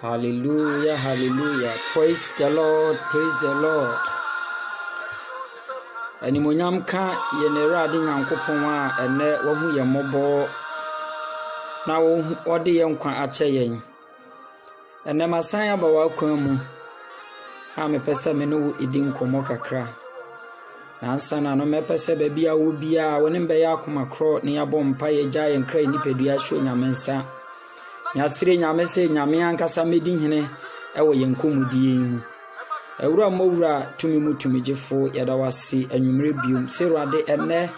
Hallelujah, hallelujah. Praise the Lord, praise the Lord. Animonyam ka yenerade nyankopon a ene wahu ye mobo na wode ye nkwa ache yen. Ene masan aba wakwan mu. Ha me pese me no edi nkomo kakra. Na ansa na no me pese ba bia wo bia woni mbe ya akoma kro ne ya bompa ye gya ye nkra nipadua hwo nyamensa. Nyasire nyamese nyame ankasa medi hene ewo ye nkomudie mu. Ewura mowura tumi mutumigefo yada wase anwumre biom serwade ene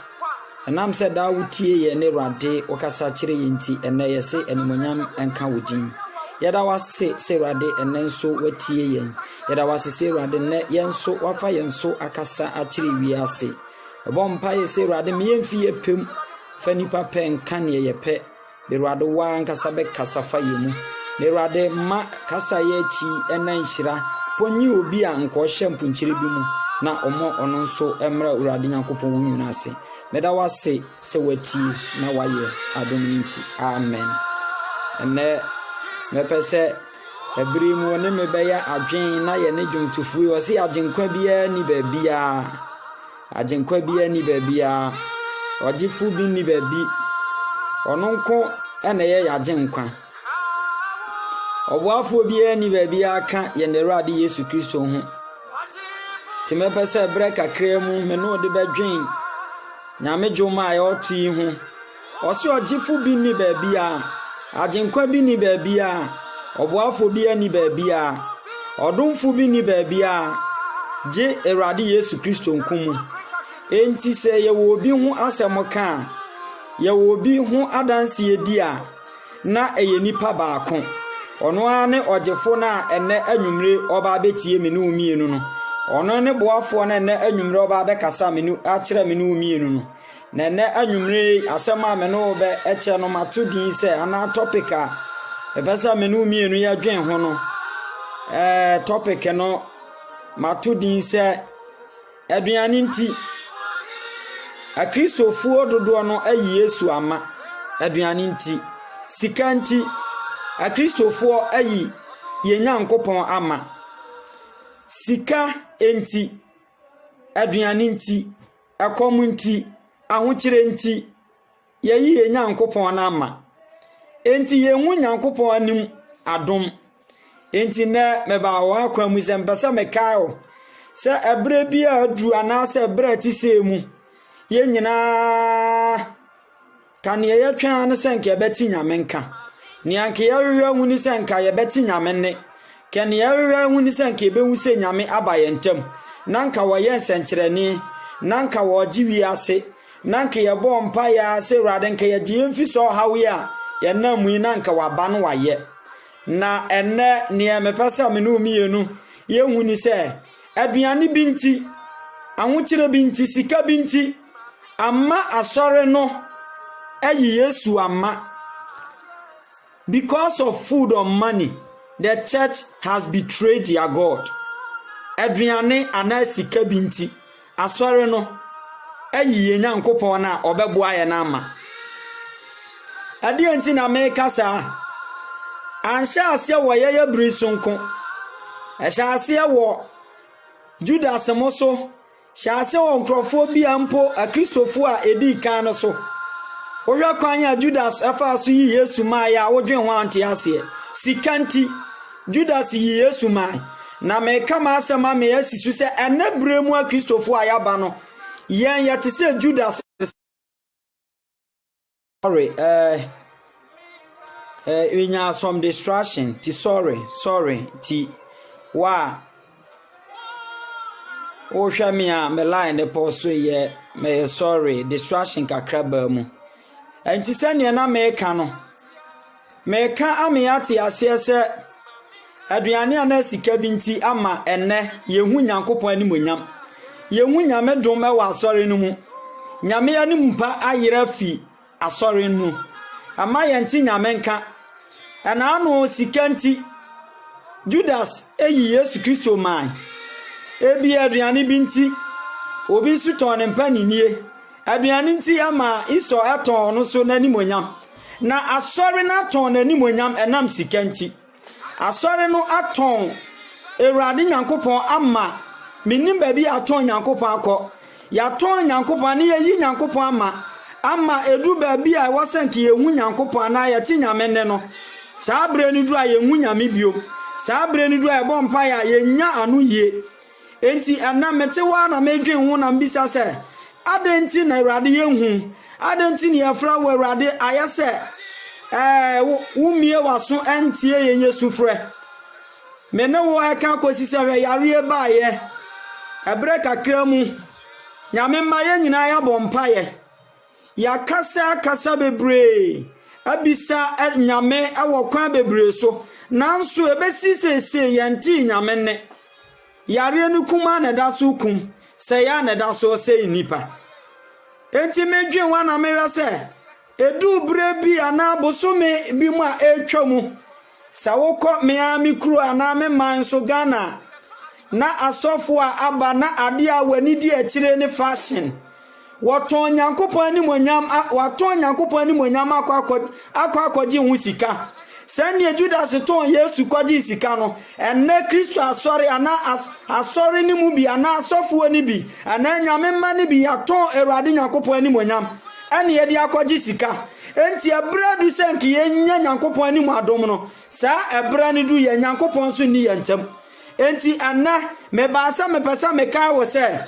enam se da wutie ye ne rwade okasa kire yenti ene yese animonyam enka wodin yada wase serwade ene nso watie yen yada wase serwade ne yenso wafa yenso akasa akire wiase ebompa ye serwade me yemfi yepem fanipa pe nka ne yepe berwade wa ankasa be kasa fa yemu ne rwade ma kasa ye chi ena nhira ponyi obi a nko hyempunkyire bi mu na omo ono nso emra urade nyankopon wunyu ase meda wase se wati na waye adominti amen ene mepese ebiri mu woni mebeya adwen na ye ne dwumtufu wose agenkwa bia ni babia agenkwa bia ni babia ogifu bi ni babi ono nko ene ye agenkwa Obuafo bia ni babia aka ye ne Awurade Yesu Kristo ho timepese bre kakra mu me no de badwen nyame dwoma ayo ti ho ose ogifu bi ni babia agenkwa bi ni babia obuafo bia ni babia odumfu bi ni babia je Awurade Yesu Kristo nkumu enti se ye wo bi ho asemoka ye wo bi ho adanse edi a na eye nipa baako ono ane ogefo na ene anwumre oba betie me no mienu no ono ne boafo na ene anwumre oba be kasa me no akire me no mienu no na ene anwumre asema me no be eche no matodin se ana topic a ebesa me no mienu ya dwen ho no topic no matodin se aduane nti akristofuo dodo no ayi Yesu ama aduane nti sika nti Akristofo ayi ye nyankopon ama sika enti aduane nti akom nti ahokyere nti ye nyankopon na ama enti ye hu nyankopon anim adom enti na meba wa akwa mu se mpesa mekaio se ebre bia adu ana se ebre ti se mu ye nyina kan ye twa na se nke beti nyamenka ni anke yawewe huni senka ye beti nyame ne ken yawewe huni senka be wuse nyame abaye ntem nanka wo ye nsenkyereni nanka wo giwi ase nanka ye bo mpa ya se Awurade nka ye die mfi so hawe a ye namu nanka waba no waye na enne ne mepesa me no mienu ye huni se aduane binti ahokyere binti sika binti amma asore no ayi Yesu amma. Because of food or money, the church has betrayed their God. Adriane anasika binti asore no ayi nyankopon na obeboa ye na ama. Ade enti na meka sa ansha ase wo ye brisonko. Ehya ase wo Judas moso, sha ase wo nkrofo bia mpo akristofo a edi kan no so. Oya kwanya Judas afa so yi Yesu ma ya wodwen ho ante ase sikanti Judas yi Yesu ma na me kama asema me asisu se enebremu a Kristofo ayaba no yen yete se Judas sorry we nya some distraction ti sorry ti wa o hwa me a me line the post so ye me sorry distraction kakraba mu enti sane na meka no meka amiate ase se aduane ana sika binti ama enne yehu nyankopon animonyam yehu nyame dom e wa asore no mu nyame ya ni mpa ayera fi asore no ama yenti nyame nka ana anu sika nti Judas eyi Yesu Kristo man ebi aduane binti obi su ton mpani nie aduane nti ama iso aton no so nani monyam na asore na ton nani monyam enam sika nti asɔre no aton Ewurade Nyankopɔn ama menim ba bi aton Nyankopɔn akɔ yaton Nyankopɔn ne yi Nyankopɔn ama edu ba bi a wɔsanke yehu Nyankopɔn na yɛte nyame ne no saa bre ni du a yehu nyame bio saa bre ni du a ɛbɔ mpa ya yenya anu yie enti ana mete wa na medwen ho na mbisa sɛ adenti na Ewurade yehu adenti ne yɛfra wo Ewurade ayɛ sɛ wumie waso entie yenye sufrɛ me ne wo aka kosi sɛ hwɛ yare ba ye ebre kakra mu nyame ma ye nyina ya bɔ mpa ye ya kasa bebre abisa nyame awɔ kwan bebre so nanso ebesi sese yɛnti nyame ne yare no kuma na da so kum sɛ ya na da so sɛ nipa enti medwen wa na mehwɛ sɛ edu bre bi ana bosome bi mu a etwa mu sa wokɔ Miami kuro ana me man so Ghana na asɔfo a aba na ade a wani di akire ne fashion wɔtɔn Nyankopɔn ni monyam wɔtɔn Nyankopɔn ni monyam akɔgye hu sika sɛnea Judas tɔn Yesu kɔgye sika no enne Kristo asɔre ana asɔre ni mu bi ana asɔfo ni bi ana nyame ma ni bi yatɔn Ewurade Nyankopɔn ni monyam ene ye de akɔgye sika enti ebra du senke ye nya Nyankopɔn ni mu adom no saa ebra ni du ye Nyankopɔn so ni ye ntem enti ana me ba sa me pesa me kai wo se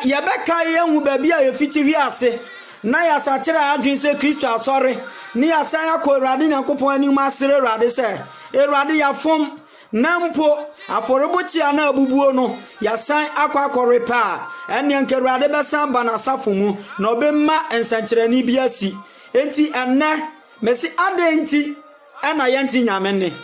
ye be kai ye hu ba bia ye fiti wi ase na ya sa kire adwen se Kristo asɔre ni ya san akɔ Ewurade Nyankopɔn ni mu asere Ewurade se Ewurade ya fom nampo aforebochi ana abubuo no ya san akɔ pa ene nke Ewurade be san ba na safo mu na obemma ensankyerani bi asi enti enne mesi adenti ena yenti nyame ne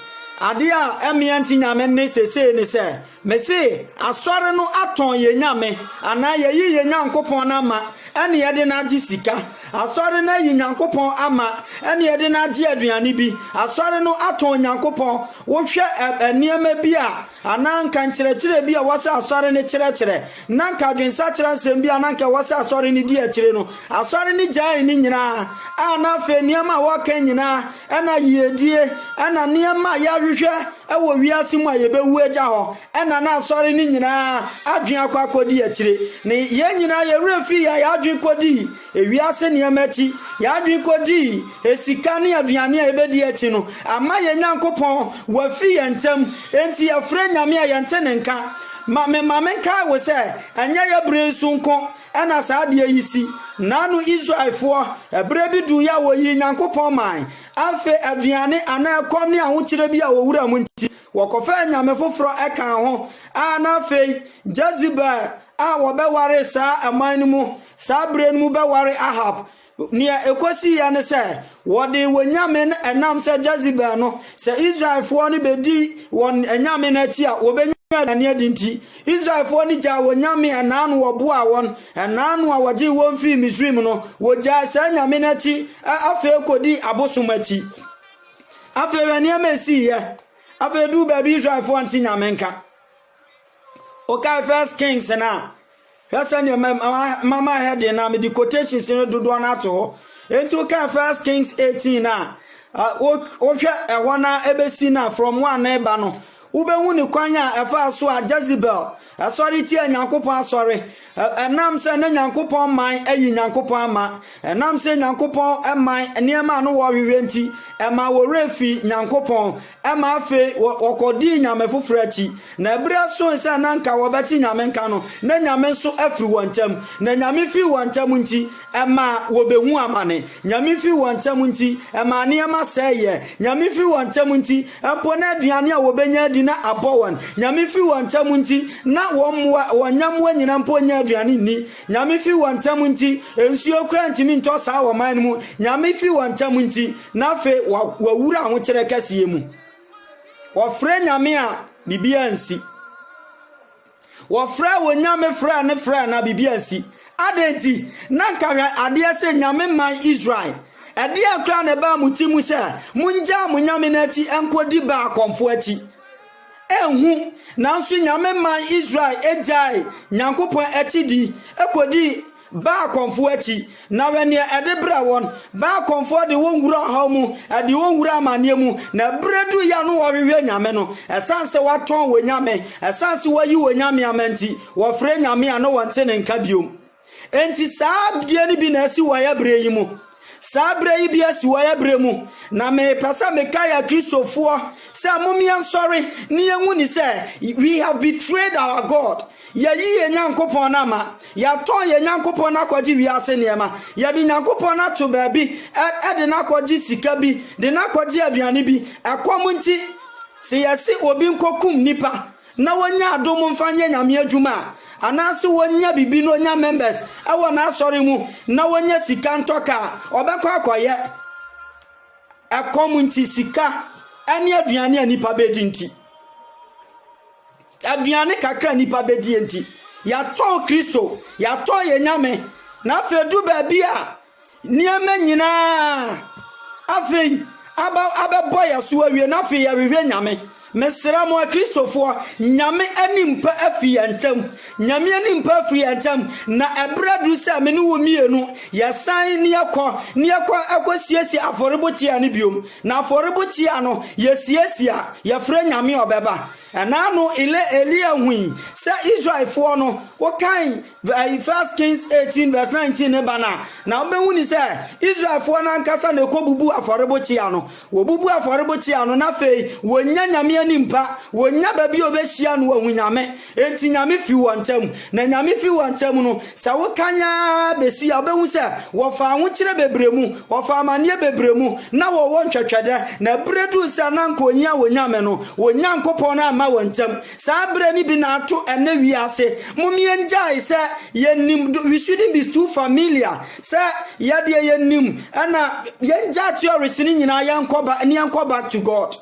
ade a emianti nyame ne sese ne se mesi asɔre no aton ye nyame ana ye Nyankopɔn na ma ene ye de na agi sika asɔre na yi Nyankopɔn ama ene ye de na agi aduane bi asɔre no aton Nyankopɔn wo hwɛ eniema bi a ana nka nkyerɛkyerɛ bi a wasa asɔre ne kyerɛkyerɛ na nka dwensa kyerɛ nsɛm bi a na nka wasa asɔre ne di akyire no asɔre ne gyae ne nyina ana fe niema wɔka nyina ena yiedie ena niema ya hwehwɛ ewo wiase mu a yebewu agya hɔ ena na asɔre ne nyina adwen akɔkɔdi akyire ne ye nyina ye refi ya adwen kɔdi ewiase niema akyi ya adwen kɔdi esika ne aduane a ebedi akyi no ama ye Nyankopɔn wafi yentem enti afre nyame a yente ne nka menka wo se anya ya bre sunko ena sa de yisi nanu Israelfo ebre bi du ya wo yi Nyankopɔn man afe aduane ana ekom ne ahokyere bi a wo wura mu nti wokofa nyame foforo eka ho ana fe Jezebel a wo be ware sa aman mu sa bre mu be ware Ahab nia ekosi ya ne se wode wonyame enam se Jezebel no se Israelfo ne bedi won enyame na ti a wo be ani adinti Israelfo ni ja wonyame enanu woboa won enanu a woje won fi Misrim no woja sa nyame na ti afa kodi abosomachi afa wani amesi ye afa du ba bi Israelfo anti nyame nka okay First Kings na hasa ni mama head na me di quotations no dodo na to enti okay First Kings 18 na wo hwe ehwo na ebesi na from one na eba no ubehu ni kwanya efa so a Jezebel asori ti Nyankopɔn asori enam se na Nyankopɔn man ayi Nyankopɔn ama enam se Nyankopɔn eman niema no wo hwehwe nti ema wo refi Nyankopɔn ema afe wokodi nyame foforo achi na ebra so se na nka wo beti nyame nka no na nyame so afiri wontam na nyame fi wontam nti ema wo behu amane nyame fi wontam nti ema niema seye nyame fi wontam nti empo na aduane a wo benya na abɔwan nyame fi wantam nti na wonyamwa nyina mpo nya aduane ni nyame fi wantam nti ensuo kura ntimi ntɔ saa wɔ man mu nyame fi wantam nti na fe wawura ho kyerɛ kasiye mu wɔfrɛ nyame a bibia nsi wɔfrɛ wonyame frɛ ne frɛ na bibia nsi adenti na nka adeɛ sɛ nyame man Israel ɛde akra ne ba mutimu sɛ munja munyame na ti enkodi ba akomfo achi enhu nanso nyame man Israel ejai Nyankopɔn achi di ekodi ba konfo achi na wene ede bra won ba konfo de wonwura ha mu ade wonwura amane mu na bredu ya no wo hwehwe nyame no esanse waton wo nyame esanse wayi wo nyame amanti wo fre nyame ano wonte ne nka biom enti saa die ni bi na asi wo ya bre yi mu Sabre yi bia si waya bremu na me pasa me kaya Christopher say momia sorry ni enwu ni say we have betrayed our God ya yi Nyankopon na ma ya ton ye Nyankopon na kwaji wi ase niema ya di Nyankopon na to baabi e de na kwaji sika bi de na kwaji aduane bi akwam nti se yesi obi nkokum nipa na wonya adom mfanye nyame adwuma anase wonya bibi no nya members awo na asori mu na wonya sika ntoka obekwa akoye akomunti sika ani aduane anipa bedi nti aduane kakra nipa bedi nti ya to Kristo ya to ye nyame na fedu baabi a niema nyina afei aba ya so awie na afei ya wewe nyame mesra mo Christopher nyame animpa afi yantam nyame animpa afi yantam na ebradu se me no wo mienu ya san ne yakọ akosiesi aforebochi ani biom na aforebochi ano yesiesia ya fre nyame obeba na no Elia hui se Israel for no what kind 1 Kings 18 verse 19 bana na obehu ni se Israel for na nkasa na ekobubu aforebochi ano wo bubu aforebochi ano na fei wonya nyame nimpa wonya babi obehia no wahunyame enti nyame fi wontam na nyame fi wontam no sa wo kanya besi obehu se wo fa ho kire bebremu wo fa amane bebremu na wo wontwetwede na bredu se na nkonya wonyame no wonya nkopon na ama wontam sa bre ni bi na ato ene wiase momie njai se yenim we shouldn't be too familiar se yade yenim ana yenja theories ni nyina yankoba back to God.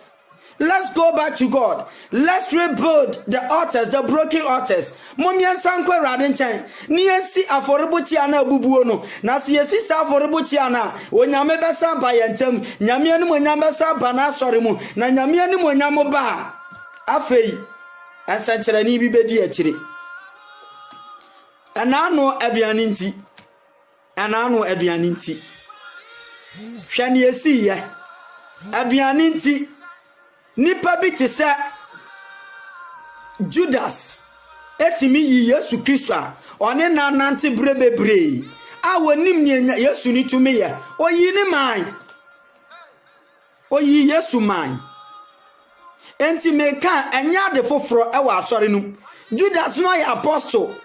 Let's go back to God. Let's rebuild the altars, the broken altars. Momian sankwe radinchen. Niensi aforibuchi ana bubuo no. Na siyesi sa aforibuchi ana. Onyame besa ba yentem. Nyame ani mo nyame besa ba na asori mu. Na nyame ani mo nyame ba. Afei. Asankyere ni bi bedi akire. Anano aduane nti. Anano aduane nti. Hwane esi ye. Aduane nti. Nipa bi te se Judas etimi yi Yesu Kristo a one na nante brebebre a wonim ne Yesu ni tumi ye oyi ni man oyi Yesu man enti meka enya de foforo e wa asore no Judas no ya apostle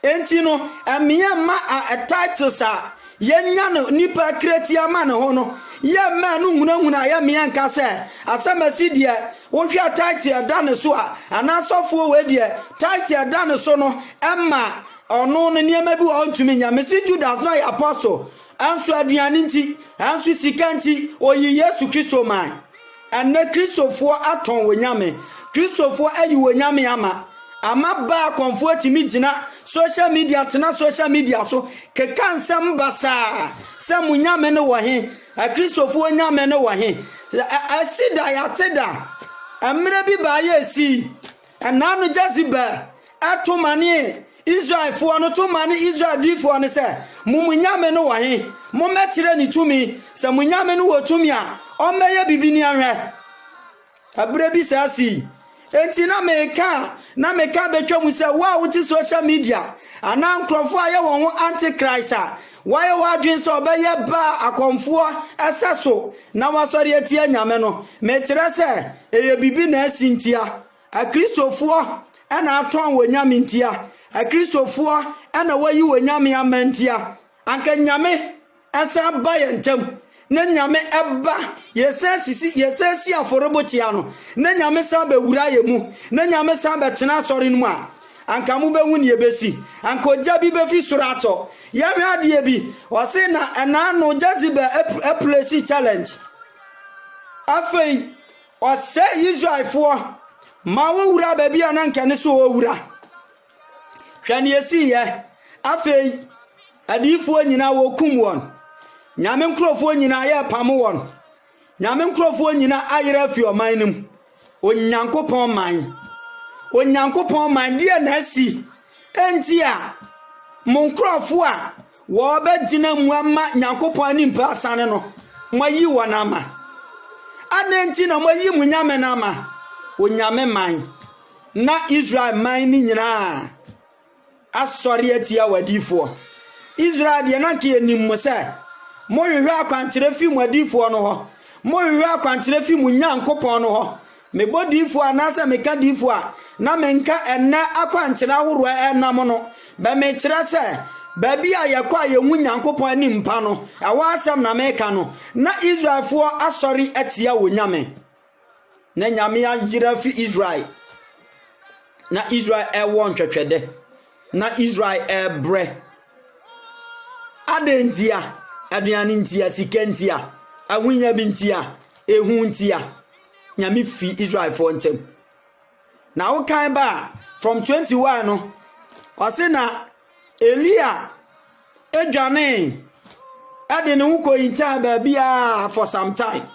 enti no emiya ma a titles a yenya no nipa kretia ma ne ho no ye ma no hunahuna ya me yanka se asamasi de wo hwa title da ne so a anasofo we de title da ne so no emma ono no niema bi wo ntumi nya me si Judas no ya apostle anso aduane nti anso sika nti oyi Yesu Kristo man ane Kristofo aton wonyame Kristofo ayi wonyame ama ba konfo timi gina social media tena social media so keka nsam basa se munyame ne wo he Kristofo nyame ne wo he asida ya teda amre bi ba ya si ananu jaziba atomane Israel fo no to mane Israel di fo ne se mumunyame ne wo he mo metire ni tumi se munyame ne wo tumi a o meye bibini ahwe abre bi sa si enti na meka betwa mu se wa wuti social media ana nkrofo aye won ho antichrist a waye wadwen se obeye ba akonfo aseso na wasori atia nyame no mekyere se eye bibi na asintia a Kristofo ana aton wonyame ntia a Kristofo ana wayi wonyame amantia anka nyame asa ba yentam na nyame eba yesasi aforobochi ano na nyame sa ba wura ye mu na nyame sa ba tena asori nu a anka mu be hu ne besi anka oja bi be fi surato ya me ade bi o se na no jaziba a place challenge afei o se Israel fo ma wo wura ba bi ananka ne so wo wura hwane esi ye afei adifo nyina wo kum won nyame nkrofo nyina ya pam won nyame nkrofo nyina ayera fi omanim onyankopon man die na asi enti a Monkrofo a wo ba gina mu ama Nyankopon ani mpa asane no moyi wona ama anenti na moyi mu nyame na ama onyame man na Israel man ni nyina asori atia wadifo Israel de na ke enim mo se mo hwehwe akwankyere fi mu adifo no ho mo hwehwe akwankyere fi mu Nyankopon no ho me bodifo anasa me ka difo a na menka enna akwankyere ahoro enam no ba me kyerɛ sɛ baby a yakwa yehu Nyankopon ani mpa no awa asɛm na meka no na Israelfo asori atia wo nyame na nyame agira fi Israel na Israel ewo ntwetwede na Israel ebre adentia aduane ntia sikentia awunya bintia ehu ntia nyame fi Israel for ntem na wo kan ba from 21 no osena Elia edwane ade ne huko yinta ba bia for some time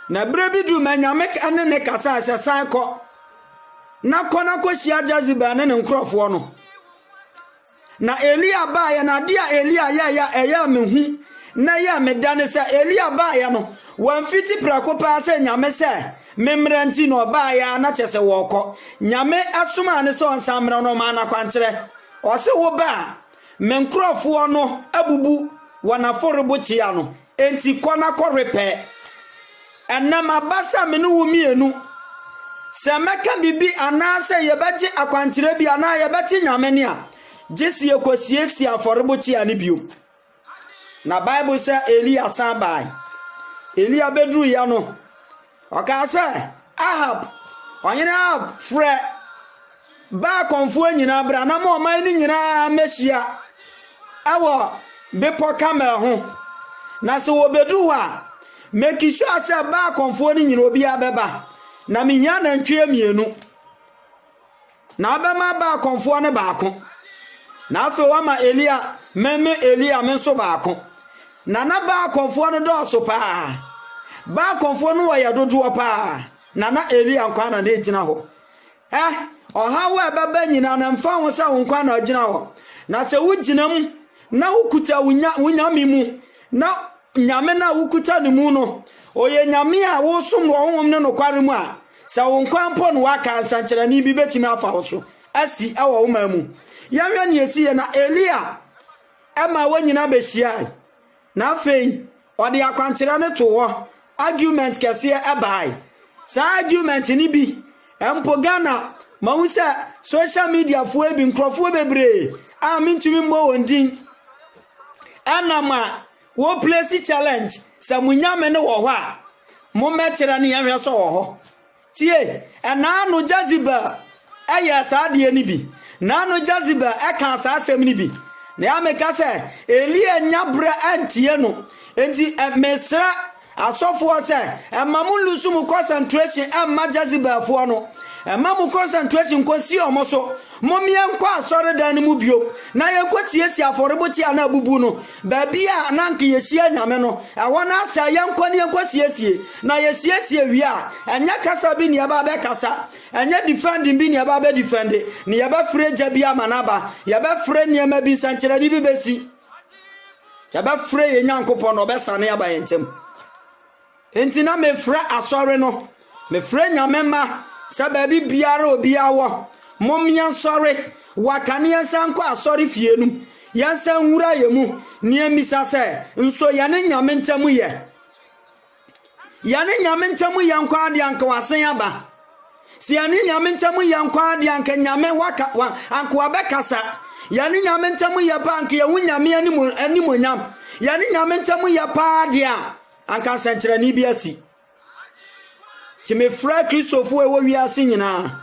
na brebi du manyame ane ne kasa asasan ko na hia Jezebel ne nkrofo no na Elia ba ya na dia Elia ya mehu na ya medane se Elia ba ya no wan fiti prakopa se nyame se memranti no ba ya na chese woko nyame asoma ne se onsamra no ma na kwankyere o se wo ba menkrofo no abubu wana forbo chia no enti kona korepe enam abasa me no wumienu se meka bibi anase yebaje akwankyere bi ana yebati nyame ne a jesi ekosiesie aforbo chia ne bio na Bible say Elia san bai Elia bedru ya no oka say Ahab onyene Ahab frɛ ba konfo nyina bra na mo man ni nyina mehia awo bepo Kamel ho na se wo bedru ha make sure say ba konfo ni nyina obi abeba na mehia na ntwe mienu na abema ba konfo ne baako na afi wa Elia meme Elia menso baako na ba konfo no do so pa ba konfo no wa yadodo pa na Elia nkwa na ejina ho oha wa baba nyina na mfa ho sa nkwa na ejina ho na se wugina mu na wukuta wunyame mu na nyame na wukuta ne mu no oye nyame a wo som no honhom ne no kware mu a sa wonkwa mpo no waka nsankyere ni bi betimi afa ho so asi awo wo mamu yanwe ne esi na Elia ema wanyina behia na afei ode akwankyere ne to ho argument kese ebai sa argument ni bi empo Ghana mahu sa social media fo ebi nkrofo bebre a mintumi mo wondin anama wo place challenge sa munyame ne wo ho a mo mekyere ne yahwe so wo ho tie ana no Jezebel aya sa de ni bi na no Jezebel eka sa asem ni bi na ya meka se Elia nyabra antie no enti mesra asofo se emamulusu mu concentration amma Jezebel fo no emamu concentration kosi omoso momie nkwa asore dan mu bio na yenkotiesie aforebochi ana abubu no ba bia na nka yehia nyame no awona asa yenkwa ne yenkotiesie na yesiesie wi a enya kasa bi ne aba be kasa enya defending bi ne aba be defend ne yaba fre jabia manaba yaba fre ne ma bi sankyere di bi besi yaba fre ye Nyankopon no be sane aba yentem enti na me fre asore no me fre nyame ma sababi biara obi awo momia sore wakane ansan kwa asore fienum yansan wura yemu ne amisa se nso yane nyame ntamu ye nkwa ade anka wasen aba si yane nyame ntamu ye nkwa ade anka nyame waka anka wabekasa yane nyame ntamu ye pa anka ye wunyame animonyam yane nyame ntamu ye pa ade a anka sankyere ni biasi ti me fra Christopher ewo wiase nyina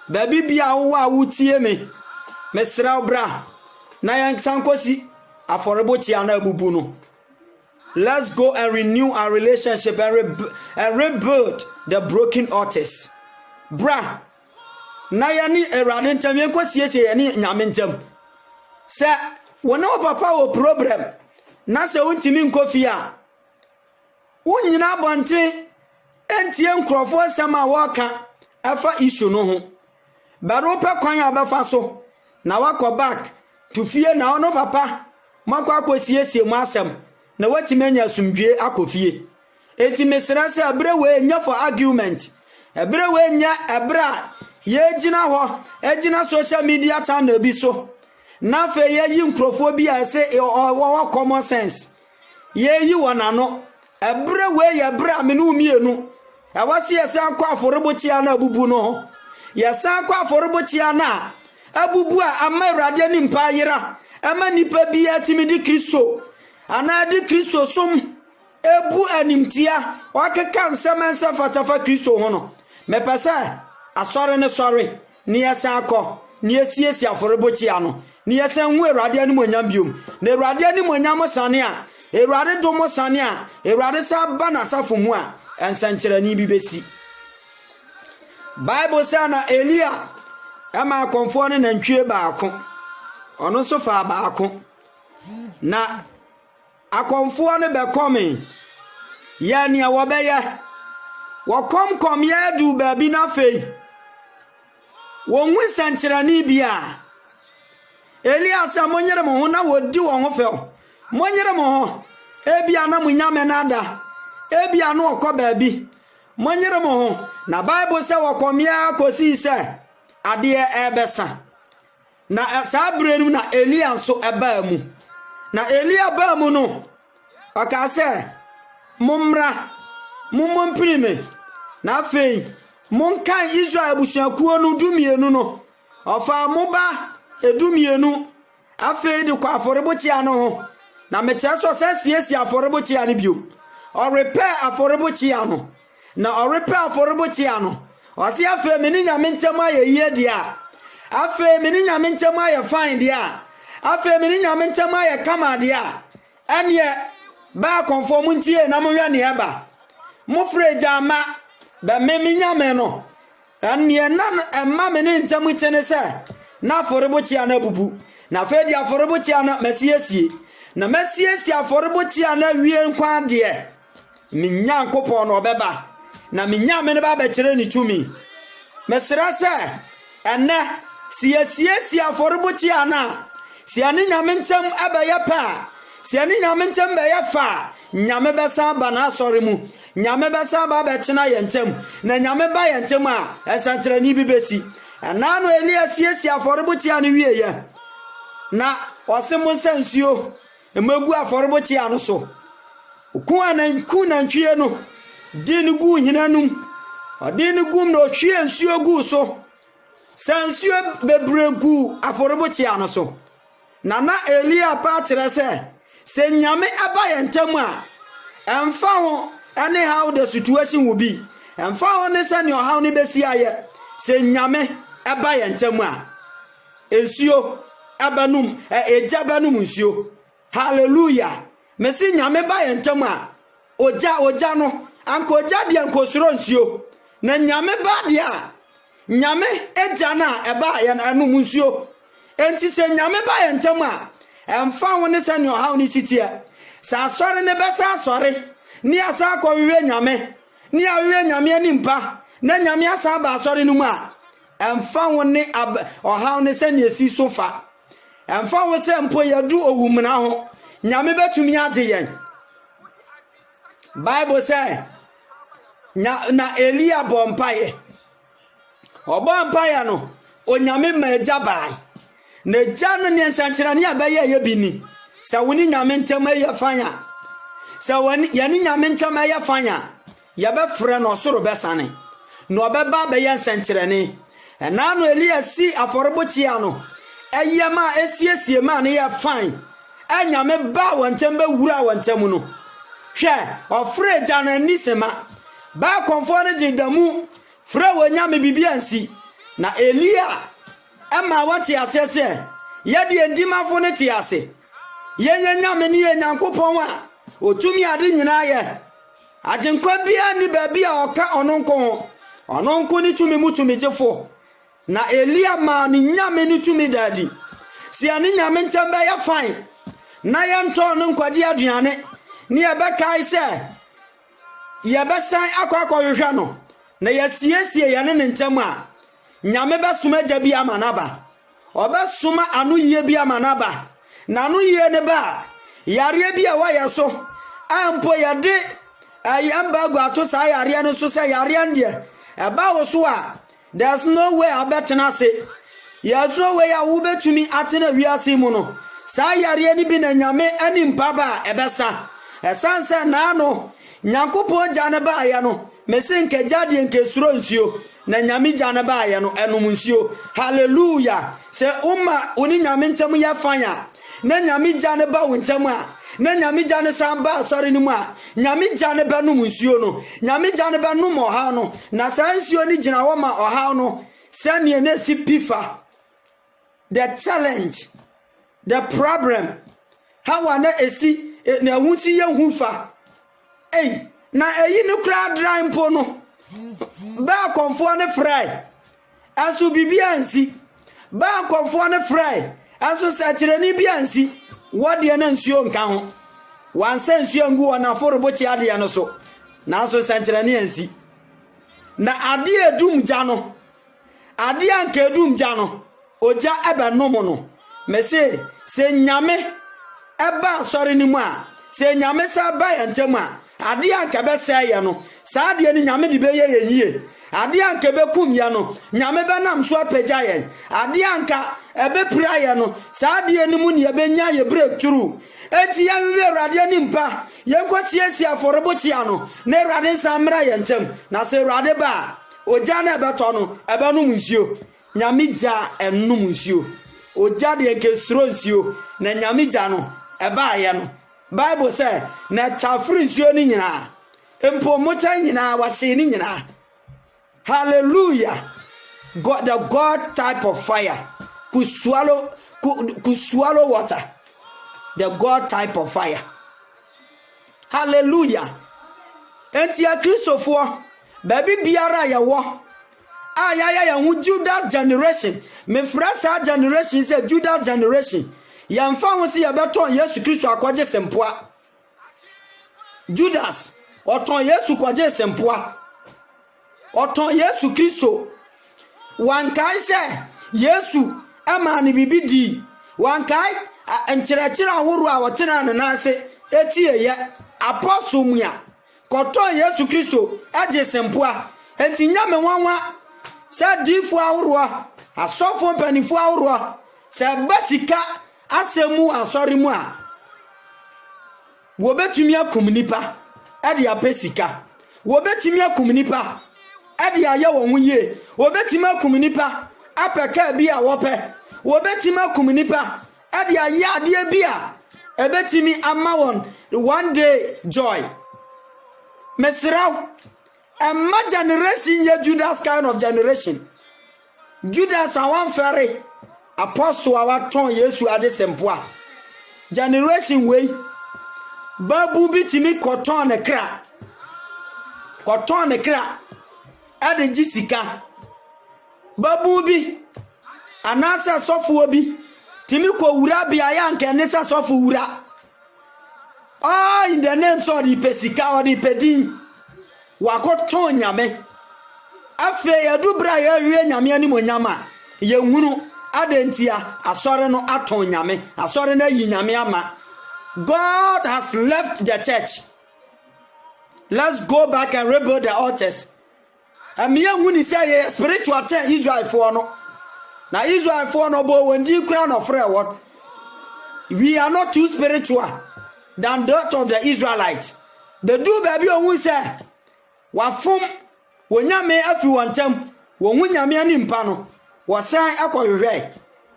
ba bibia wo a wutie me sra obra na yansan kosi aforebochi ana abubu no. Let's go and renew our relationship and rebuild the broken altars. Bra na yani erade ntam yenkosiesie yani nyame ntam se wona papa wo problem na se wontimi nkofi a wonyina bonte entie nkrofo sama waka afa issue no ho baro pe kwan abafa so na wako back to fie na ono papa makwa akosiesie mu asem na watimanya asumdwe akofie enti mesra se abre we nya for argument abre we nya abra ye gina ho egina social media channel bi so na fe ye yi nkrofo bi a se wo common sense ye yi wonano abre we ye bra me no mienu awase ye san kwa aforobochia na abubu no ho ye san kwa aforobochia na abubu a amawrade ni mpa yira ama nipa bi atimi di Kristo ana di Kristo som ebu animtia wakeka nsemensa fatafa Kristo ho no mepesa asore ne sore ni yesa akọ ni esiesi aforobochia no ni yesa nwu Awurade ani monyam biom na Awurade ani monyam sane a Awurade dom sane a Awurade sa bana safo mu a ensankyerani bi besi Bible say na Elia ama akonfo ne nantwie baako ono so fa baako na akonfo ne bekome ya ni awobeye wokom ya du baabi na fei wonwu sankyerani bia Elia sa monyere mo ho na wodi won ho fe monyere mo ho ebia na munyame nada ebia na okọ baabi monyere mo ho na Bible say wokom ya kosi se ade ebesa na sabrenu na Elia so eba mu na Elia ba mu no aka se mumra mumomprime na fei monkan Israel busuakuo no dumienu no ofa moba edumienu afei de kwa aforobochia no ho na mecheso sesiesi aforobochia no bio o repair aforobochia no na o repair aforobochia no o se afei meni nyame ntem aye yie dia afei meni nyame ntem aye fine dia afei meni nyame ntem aye kama dia ene ba conform ntie na monhwa ne eba mo freja ma ba memi nyame no ene na emma meni ntem tene se na aforobochia na bubu na fe di aforobochia na masiesie na masiesie aforobochia na wie nkwa de minya nkopon no beba na minya me ne ba ba kire ni tumi mesra se ene siesie aforobochia na si ani nyame ntem abaya pa si ani nyame ntem ba ya fa nyame besa ba na asore mu nyame besa ba ba kina yentem na nyame ba yentem a esankyerani bi besi ana no Elia siesie aforobochia no wieye na osemo sansuo emagu aforobochia no so ku nantwie no din gu hinanum odin gum no hwie nsuo gu so sansuo bebregu aforobochia no so na Elia pa kire se nyame aba yentem a emfa ho any how the situation will be emfa ho ne se ne how ne besi aye se nyame aba yentem a ensuo abanum ejabanum nsuo hallelujah mesi nyame ba yentem a oja no anko oja de anko soro nsuo na nyame ba de a nyame eja na eba ya anum nsuo enti se nyame ba yentem a emfa ho ne se ne how ne sitia sa asore ne besa asore ni asa akọwiwe nyame ni awiwe nyame ani mpa na nyame asa ba asore no mu a emfa ho ne how ne se ne esi sofa emfa ho se mpo yadu owumna ho nyame betumi ade yen Bible say na Elia bompaye obompaye no onyame ma eja bai na eja no ne nsankyerane abaye ye bini se woni nyame ntem aye fanya se woni yani nyame ntem aye fanya ya be frɛ no soro besane no obeba be ye nsankyerane na no Elia si aforobochia no eye ma esiesie ma ne ye fine anyame ba wantem be wura wantem no hwe ofre jana nisema ba konfo ne jidamu frɛ wonyame bibiansi na Elia ama wati asese ye de ndimafo ne ti ase ye nyame ne ye nyankopon a otumi ade nyina ye ajenkwa bia ni baabi a oka ononko ni tumi mutumi jefo na Elia ma ni nyame ni tumi dadi si ani nyame ntembe ya fine na ye nto no nkwaji aduane ni ebekai se ye besan akwakohwehwe no na ye siesie ye ne ntem a nyame besuma gya bi amanaba obesuma anu yie bi amanaba na anu yie ne ba yare bi a waya so ampo yade ayamba go ato sa yare no so sa yare ande eba wo so a there's no way abetena se there's no way a wo betumi atena wiase mu no sa yare ni bi na nyame ani mpaba ebesa esanse na no nyankopon jane ba ya no mesenke jade nke suro nsuo na nyame jane ba ya no enum nsuo hallelujah se umma oni nyame ntem ya fanya na nyame jane ba wontem a na nyame jane samba sori ni mu a nyame jane ba num nsuo no nyame jane ba num oha no na sa nsuo ni gina wo ma oha no sane na si pifa the challenge the problem how na esi na hunsi ye hufa na eyi no kra dry mpo no ba konfo ne fry aso bibia nsi ba konfo ne fry aso sachireni bia nsi wode na nsuo nka ho wansa nsuo ngu wona forobo chi ade no so na aso sachireni nsi na ade edum ja no ade anka edum ja no oja ebe no mo no mese se nyame eba sori ni mu a se nyame sa ba ya ntem a ade anka be se ye no sa ade ni nyame di be ye yie ade anka be kum ye no nyame be nam so apagya ye ade anka ebe pra ye no sa ade ni mu ne ye be nya ye breakthrough enti ya me Awurade ni mpa ye nkwotie aforobo chia no na Awurade samra ye ntem na se Awurade ba oja na ebe to no ebe no nsuo nyame ja enum nsuo oja de ke suro nsuo na nyame ja no eba ye no Bible say na chafri nsuo ni nyina empo mocha nyina wa hye ni nyina hallelujah God the God type of fire could swallow water the God type of fire hallelujah enti ya Christopher baby biara ya wo ya hu Judas generation me frasa generation say Judas generation yamfa ho se yabeton Yesu Kristo akwaje sempoa Judas oton Yesu kwaje sempoa oton Yesu Kristo wankai se Yesu ama ni bibidi wankai enkyerɛkyerɛ ahoro a wɔtena ne nase etie ye apostle muya koton Yesu Kristo aje sempoa enti nyame wanwa se difo ahoro asofo mpanifo ahoro se basika asemu asori mu a wo betumi akum nipa e de apesika wo betumi akum nipa e de aye wo huye wo betumi akum nipa apeka bi a wo pe wo betumi akum nipa e de aye ade bi a e betumi ama won one day joy mesraw emma generation ye Judas kind of generation Judas awan ferry apostle awaton Yesu ade sempoa generation wey babu bitimi koton ne kra ade jisika babu bi anasa sofo bi timi ko wura bia ya nke ne sa sofo wura in the name of the pesika or the pedin wakoton nyame afe yadubra ya wie nyame ani monyama ye hunu adentia asore no aton nyame asore na yi nyame ama God has left the church. Let's go back and rebuild the altars. Amiye huni say spiritual ten Israel for no. Na Israel for no bo when di crown of what? We are not too spiritual than that of the Israelites. The do baby on say wafum wonyame afi wantem wonhu nyame ani mpa no wasan akohwehwe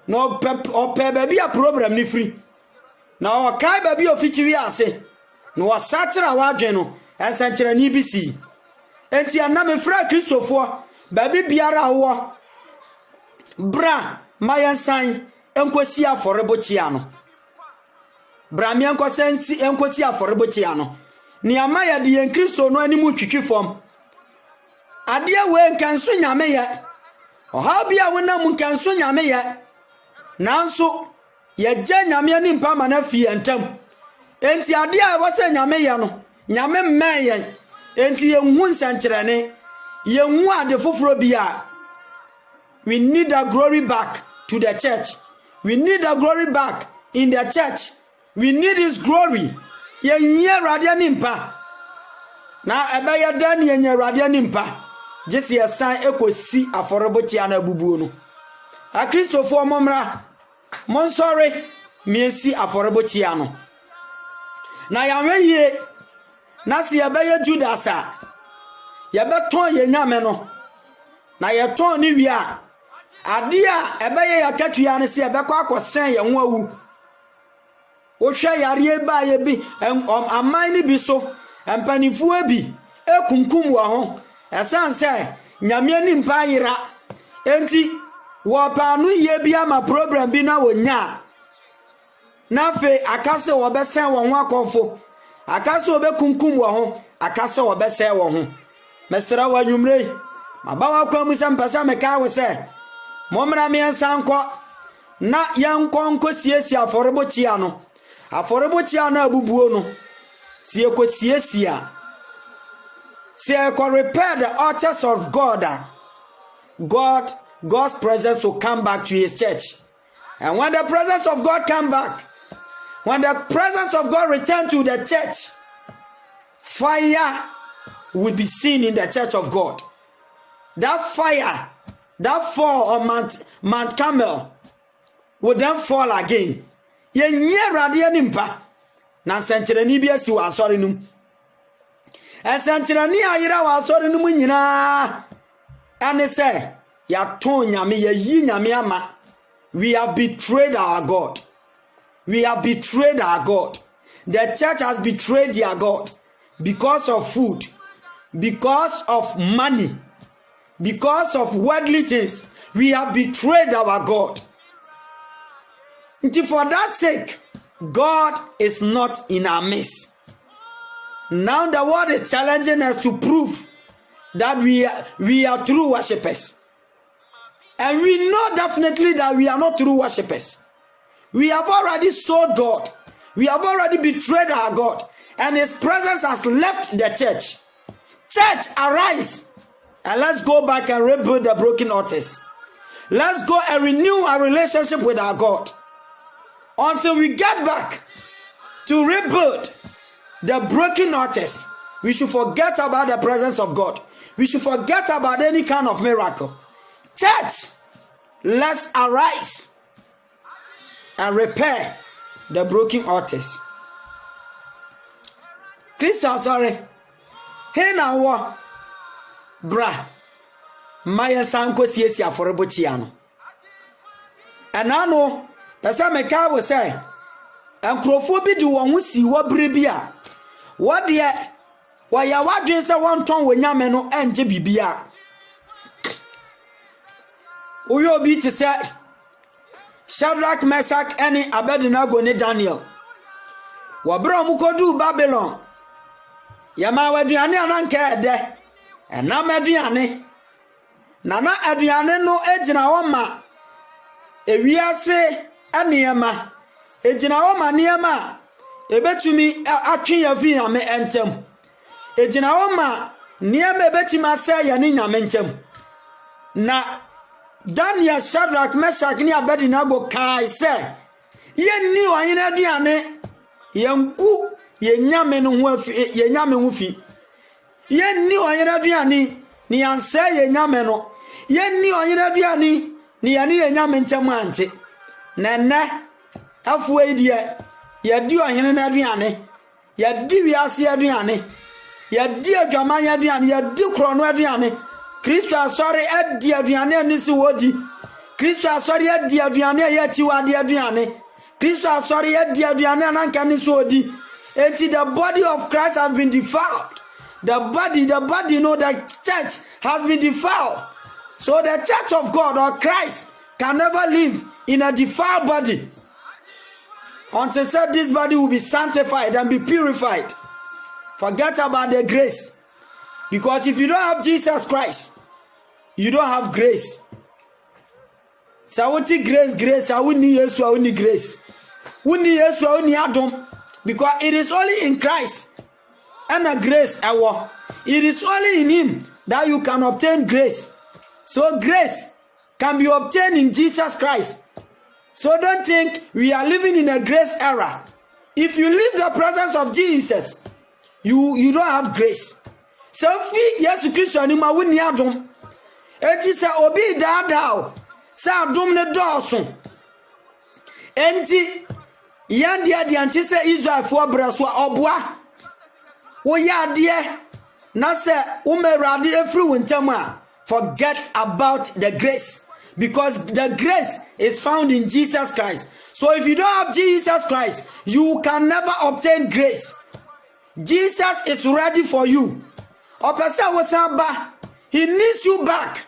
no pe baby a problem ni free na o kai baby ofitiwi ase no wasatira wadwen no ensankyere ni bisi enti aname fra Kristofo baby biara wo bra mayansan enkosi aforebochia no bra mi enkosensi enkosi aforebochia no ni amaya de yen Kristo no animu twitwi fom ade we nkanso nyame ye oha bia wonam nkanso nyame ye nanso ye gye nyame ani mpa mana fie entam enti ade a wose nyame ye no nyame mmen ye enti ye hu nsankyerene ye hu ade foforo bia we need a glory back to the church. We need the glory back in the church. We need his glory. Yenye radia nimpa. Na ebeye dan yenye radia nimpa. Jesi yasan ekosi aforebochi ana bubuo no. A Christopher momra. Monsore miensi aforebochi ano. Na yawe ye na si ebeye Judas a. Yebeton ye nyame no. Na yeton ni wi a. Ade a ebeye yakatua ne se ebekọ akosen ye ho awu. Ohwe yare ba ye bi aman ni bi so empanifu abi ekunkum wo ho esanse nyame ni mpa yira enti wo pa no ye bi ama problem bi na wonya na fe akase wo besen wo ho akonfo akase wo be kunkum wo ho akase wo besen wo ho mesra wa nwumre mabawa kwa musa mpasa meka wo se momra me ensanko na yankonko siesi aforebochi ano aforebochi ana abubuo no sie ko siesia sie ko repair the altars of God's presence will come back to his church. And when the presence of God come back, when the presence of God return to the church, fire will be seen in the church of God. That fire that fall on Mount Carmel will then fall again. Yenye radia nimpa na nsenkyerani bi asi wa asori num nsenkyerani ayira wa asori num nyina ane se ya ton nyame ya yi nyame ama. We have betrayed our God. We have betrayed our God. The church has betrayed their God because of food, because of money, because of worldly things. We have betrayed our God. For that sake, God is not in our midst. Now the world is challenging us to prove that we are true worshippers. And we know definitely that we are not true worshippers. We have already sold God. We have already betrayed our God. And his presence has left the church. Church, arise. And let's go back and rebuild the broken altars. Let's go and renew our relationship with our God. Until we get back to rebuild the broken altars, we should forget about the presence of God. We should forget about any kind of miracle. Church, let's arise and repair the broken altars. Christian, sorry. Hey now what? Bra. Maya sanko siesi aforebochi ano. And I know pesa meka wo say enkrofo bi di won si wo brebia wo de wo ya wadwen se won ton wonyame no enje bibia oyo bi ti se Shadrach, Meshach ene Abednego ne Daniel wo bra mu kodu Babylon ya ma waduane ananka ede enam aduane nana aduane no ejina wo ma ewiase aniema ejina wo ma niema ebetumi atwe ya fi ame entem ejina wo ma niema ebetimi asa ya ni nyame entem na Daniel, Shadrach, Meshach ni Abednego kai se yenni ohene aduane yenku yenyame no ho afi yenyame ho fi yenni ohene aduane ni yanse yenyame no yenni ohene aduane ni yani yenyame entem ante nene afuwe idie yadi ohene na aduane yadi wiase aduane yadi adwaman aduane yadi krono aduane Kristo asori adi aduane anisi wodi Kristo asori adi aduane yati wadi aduane Kristo asori adi aduane ananka nisi wodi enti the body of Christ has been defiled. The body, the church has been defiled. So the church of God or Christ can never live in a defiled body until said this body will be sanctified and be purified. Forget about the grace. Because if you don't have Jesus Christ, you don't have grace. Sawuti grace, awuni Yesu, awuni grace. Wuni Yesu, awuni Adam. Because it is only in Christ and a grace our. It is only in him that you can obtain grace. So grace can be obtained in Jesus Christ. So don't think we are living in a grace era. If you leave the presence of Jesus, you don't have grace. So yes, Christian, you ma win adom. Enti se obi da se adom ne dɔɔso. Enti yandi adi anti se Israel fo braso oboa. Wo ya ade na se wo merade efri wo ntam a, forget about the grace, because the grace is found in Jesus Christ. So if you don't have Jesus Christ, you can never obtain grace. Jesus is ready for you. He needs you back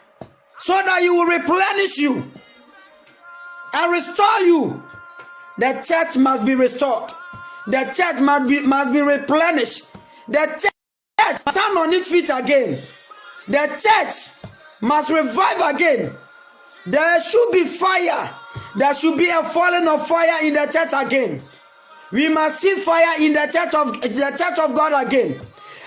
so that he will replenish you and restore you. The church must be restored. The church must be replenished. The church must stand on its feet again. The church must revive again. There should be fire. There should be a falling of fire in the church again. We must see fire in the church of God again.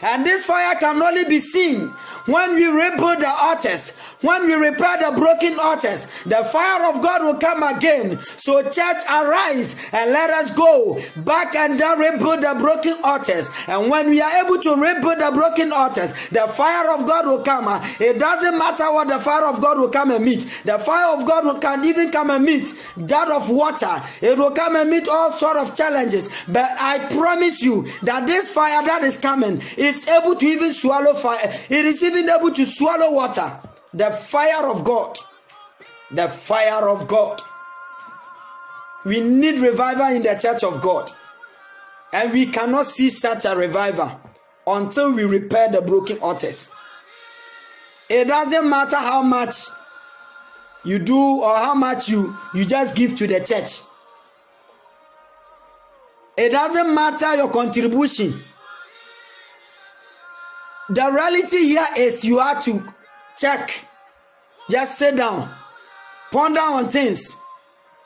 And this fire can only be seen when we rebuild the altars, when we repair the broken altars. The fire of God will come again. So church, arise and let us go back and then rebuild the broken altars. And when we are able to rebuild the broken altars, the fire of God will come. It doesn't matter what the fire of God will come and meet. The fire of God can even come and meet that of water. It will come and meet all sort of challenges. But I promise you that this fire that is coming is able to even swallow fire. It is even able to swallow water. The fire of God. The fire of God. We need revival in the church of God. And we cannot see such a revival until we repair the broken altars. It doesn't matter how much you do or how much you just give to the church. It doesn't matter your contribution. The reality here is you have to check. Just sit down, ponder on things,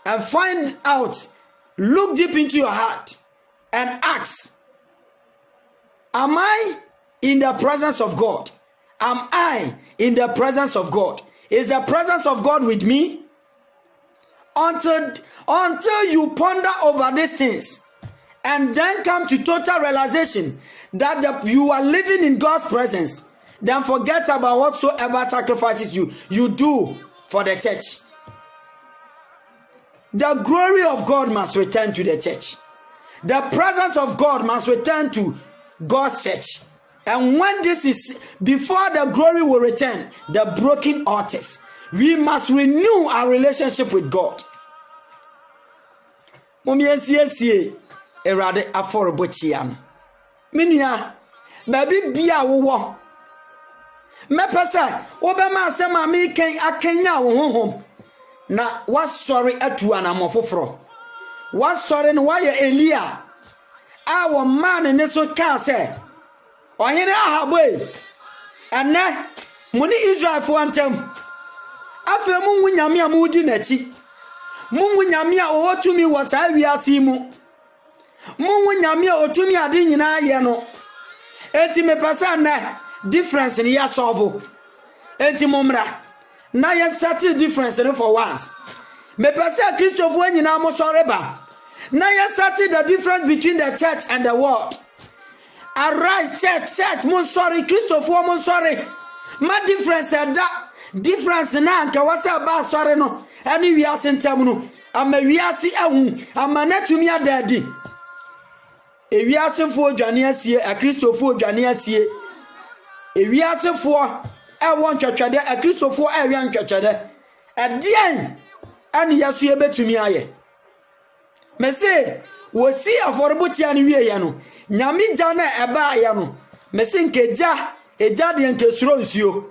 and find out. Look deep into your heart and ask, am I in the presence of God? Am I in the presence of God? Is the presence of God with me? Until you ponder over these things and then come to total realization that you are living in God's presence, then forget about whatsoever sacrifices you do for the church. The glory of God must return to the church. The presence of God must return to God's church. And when this is, before the glory will return, the broken altars, we must renew our relationship with God. Erade affordable chiam. Minya, baby bia wo. Me pesa, obema se ma mi ken akenya wo honhom. Na wasori atu anamofoforo. Wasori no waye Elia. Awo man ne so ka se. Ohene Ahabu. Ene muni Israel fo antem. Afa mu nyame amudi nachi. Mu nyame a owotumi wo sa wiase mu. Mungu nyame otumi ade nyina ye no. Enti me pesa na difference ni ya solve. Enti momra na ye settle difference no for once. Me pesa Christopher nyina mo sore ba. Na ye settle the difference between the church and the world. Arise church mon sorry Christopher mon sorry. Ma difference da difference na nka wasa ba sore no. Ani wi asentem no. Ama wi ase ahu ama natumi adadi. Ewiasefo odwane asie akristofo odwane asie ewiasefo ewo ntwatwade akristofo ewe ntwatwade adien ani yaso ye betumi aye mese wosi aforobotia ne wie ye no nyame gya na eba ye no mese nkeja eja de nkesuro nsuo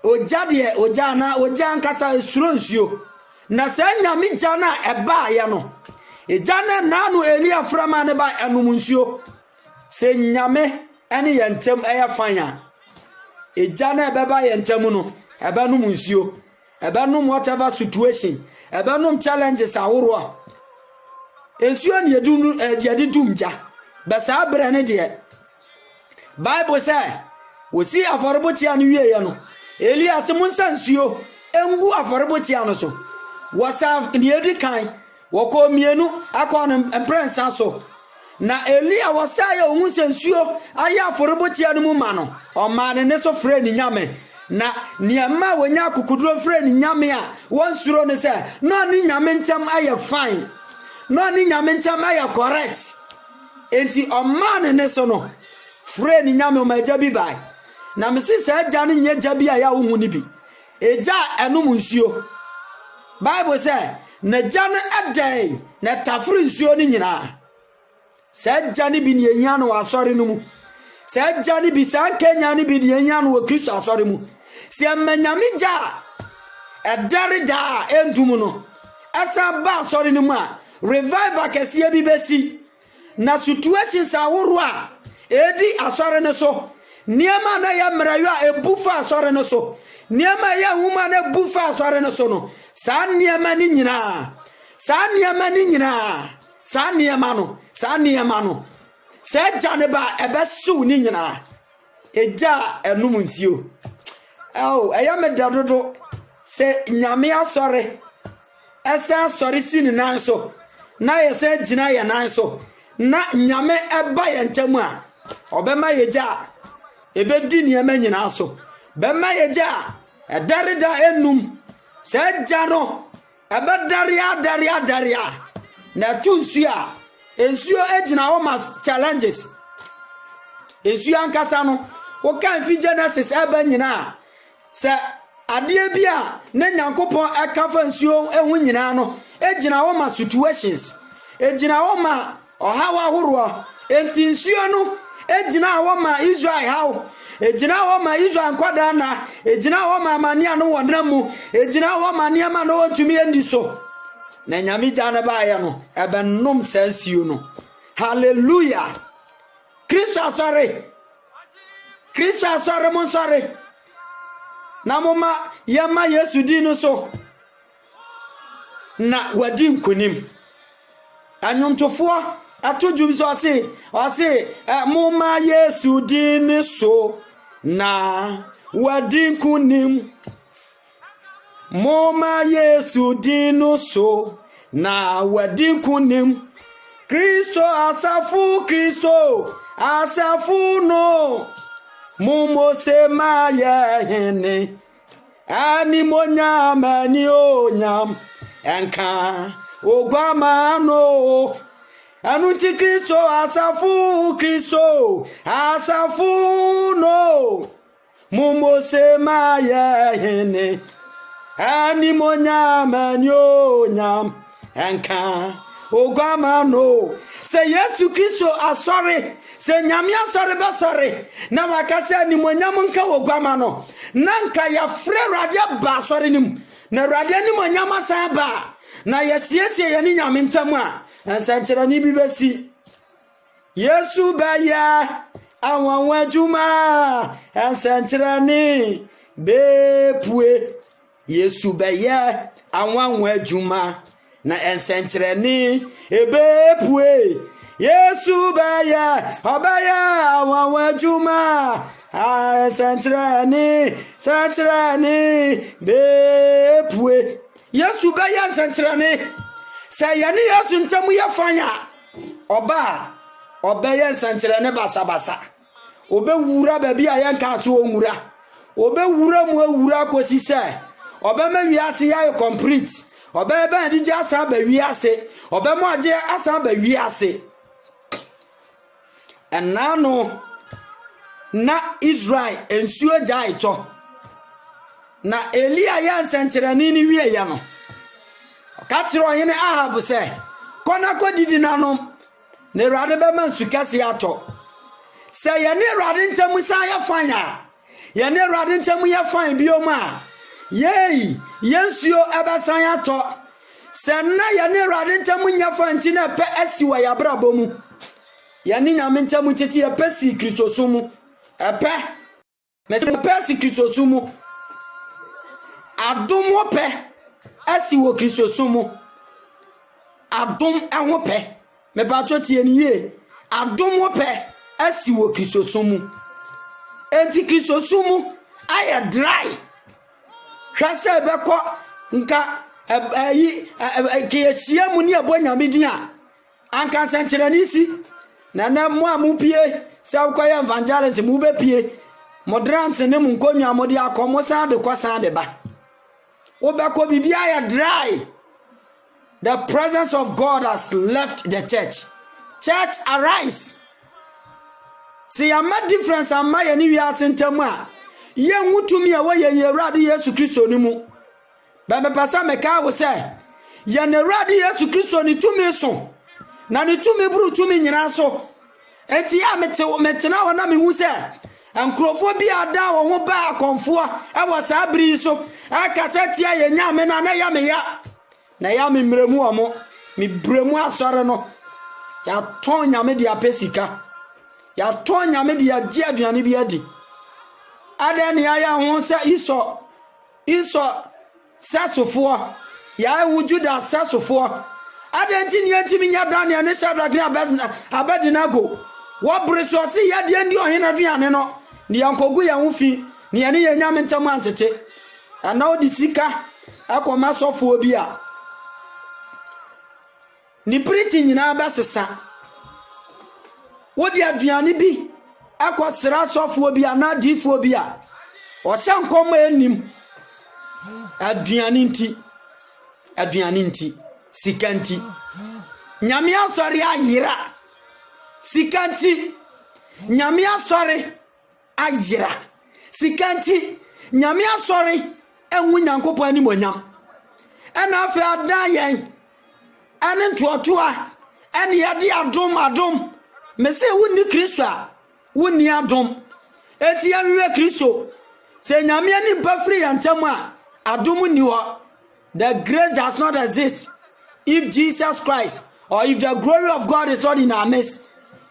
oja nkasa esuro nsuo na se nyame gya na eba ye no ejana nanu Elia frama ne ba enumunsio se nyame ene yentem eyafanya ejana ebeba yentem no ebenumunsio ebenum whatever situation ebenum challenges aworo ensuo ne yedidumja basa abre ne de Bible say wosi aforbotia ne wieye no Elia se munsansuo engu aforbotia no so wasa niedi kan woko mienu akọ no prensa so na Elia wasa ya ohun sensuo aya aforobotia no mu ma no o ma ne so frɛ ni nyame na niema wonya akukuduro frɛ ni nyame a wonsuro ne sɛ no ni nyame ntam aye fine no ni nyame ntam aye correct enti o ma ne so no frɛ ni nyame o ma gya bi bai na mesi sɛ gya ne nye gya bi a ya wo hu ni bi eja enum nsuo Bible say na gya no edai na tafuru nsuo ni nyina sɛ gya ne bi ne ehia no asɔre no mu sɛ gya ne bi sɛ Kenya ne bi ne ehia no wɔ Kristo asɔre mu sɛ manyame gya edare da endum no asa ba asɔre no mu a revival kɛse bi besi na situations aworo a edi asɔre no so niema na ya mrayo a ebufa asɔre no so niema ya huma na ebufa asɔre no so no saa niema ni nyina saa niema ni nyina saa niema no sɛ gya ne ba ebɛhyew ni nyina eja enum nsio ɛyɛ me dadodo sɛ nyame asɔre ɛsɛ asɔre si ne nan so na yɛsɛ gyina yɛ nan so na nyame ɛba yɛ ntam a ɔbɛma yɛgya ebedi niema nyina so bɛma yɛgya ɛdareda enum sɛ gya no ɛbɛdare na tu nsuo a ensuo egyina wo ma challenges ensuo ankasa no wo kan fi Genesis eba nyina sɛ ade bi a na Nyankopɔn ɛkafa nsuo ehu nyina no egyina wo ma situations egyina wo ma ɔhawa ahoroɔ enti nsuo no egyina wo ma Israel haw egyina wo ma Israel nkwada na egyina wo ma amania no wonam mu egyina wo ma niema no wontumi endi so na nyame gya na ba ya no ebennom sansuo no hallelujah Kristo asɔre mon sɔre na moma yema Yesu di no so na wadi nkonim anyomtofoɔ ato dwum so ɔse moma Yesu di no so na wadi nkonim moma Yesu di no so na wadi nkonim Kristo asafu no mumo se ma ye hene ani monya mani onyam enka ogwama no anuti Kristo asafu no mumo se ma ye hene ani monya mani onyam enka ogwama no se Yesu Kristo asɔre se nyame asɔre basɔre na makasa ni monyam nka ogwama no na nka ya frɛ Awurade ba asɔre nim na Awurade ni monyam asan ba na yesiesie ye ni nyame ntam a nsankyerɛ ni bi besi Yesu ba ya awanwa adwuma nsankyerɛ ni bepue Yesu ba ya awanwa adwuma na ensenkyerɛni ebepue Yesu baya obaya awanwa adwuma ensenkyerɛni bepue Yesu baya ensenkyerɛni sɛ yɛne Yesu ntam yɛ fanya ɔba ɔbɛyɛ ensenkyerɛni basabasa obɛwura baabi a yɛnka so ɔnwura obɛwura mu awura kosi sɛ ɔbɛma wiase yɛ complete Obeba dije asa ba wiase obemo age asa ba wiase enano na Israel ensuo gya ito na Elia ya nsenkyerani ni wie ya no ka kire ohene Ahab se kona kodidi nanom na Awurade be man sukase ato se ye ne Awurade ntamu san ya fanya ye ne Awurade ntamu ya fan bioma yei yensuo abasan yato senna ya ne Awurade ntamu nyafa ntina pe asiwa ya brabo mu ya ni nyame ntamu tete ya pesi Kristo sumu epe mesi pesi Kristo sumu adom wo pe asiwo Kristo sumu adom eho pe me ba tie ni ye adom wo pe asiwo Kristo sumu enti Kristo sumu aya dry hwase beko nka kiyeshia mu ni abonya media anka sankyerani si na mo amupie sa kwaya evangelism mu be pie modrams ne mu nkonwa mode akomo sa de kwasa de ba wo be ko bibia ya dry. The presence of God has left the church. Church, arise. See, I'm a difference. I'm my enemy. I sent him. Ye mutumi awe ye radi Yesu Kristo ni mu. Ba me pasa me ka wo say. Ye ne radi Yesu Kristo ni tumi so. Na ni tumi buru tumi nyina so. Enti ya metena wona me hu say. Ankrofo bi ada wo ho ba akonfo e wo sa bri so. Aka setia ye nya me na ya me ya. Na ya me mremu omo. Mi bremu asore no. Ya ton nya me dia pesika. Ya ton nya me dia gi aduane bi adi. Adani ya ho se iso sasofo ya wujuda sasofo adenti ni antimi nya Daniel ne Shadrach ne Abednego wo breso se ya de ndi ohena duane no ni yankogu ya hufi ni ene ye nya mentam antete ana odi sika akoma sofo obi a ni preaching nyina basesa wodi aduane bi akosra sofo obi a na difo obi a o hye nkomo enim aduane nti sikanti nyame asori ayira sikanti nyame asori ayira sikanti nyame asori enwu nyankopon ani monyam ena afi adan yen ene ntotoa ene yade adom mese woni Kristo a woni adom eti yawe Kristo se nyame ani pa free yantam a adom ni ho. The grace does not exist if Jesus Christ or if the glory of God is not in our midst.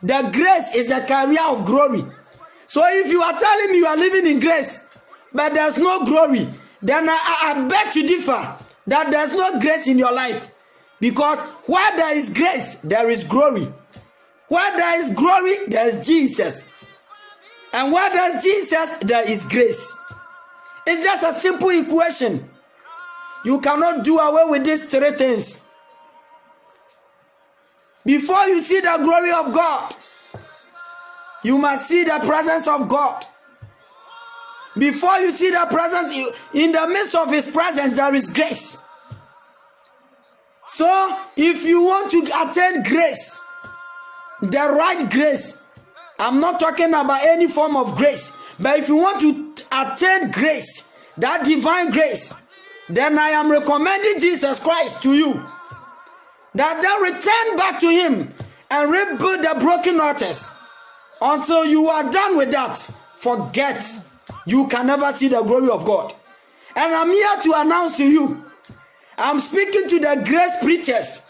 The grace is the carrier of glory. So if you are telling me you are living in grace but there's no glory, then I beg to differ that there's no grace in your life, because where there is grace there is glory. Where there is glory there is Jesus, and where there is Jesus there is grace. It's just a simple equation. You cannot do away with these three things. Before you see the glory of God, you must see the presence of God. Before you see the presence, in the midst of his presence, there is grace. So, if you want to attain grace, the right grace, I'm not talking about any form of grace, but if you want to attain grace, that divine grace, then I am recommending Jesus Christ to you. That then return back to him and rebuild the broken altars. Until you are done with that, forget. You can never see the glory of God. And I'm here to announce to you, I'm speaking to the grace preachers,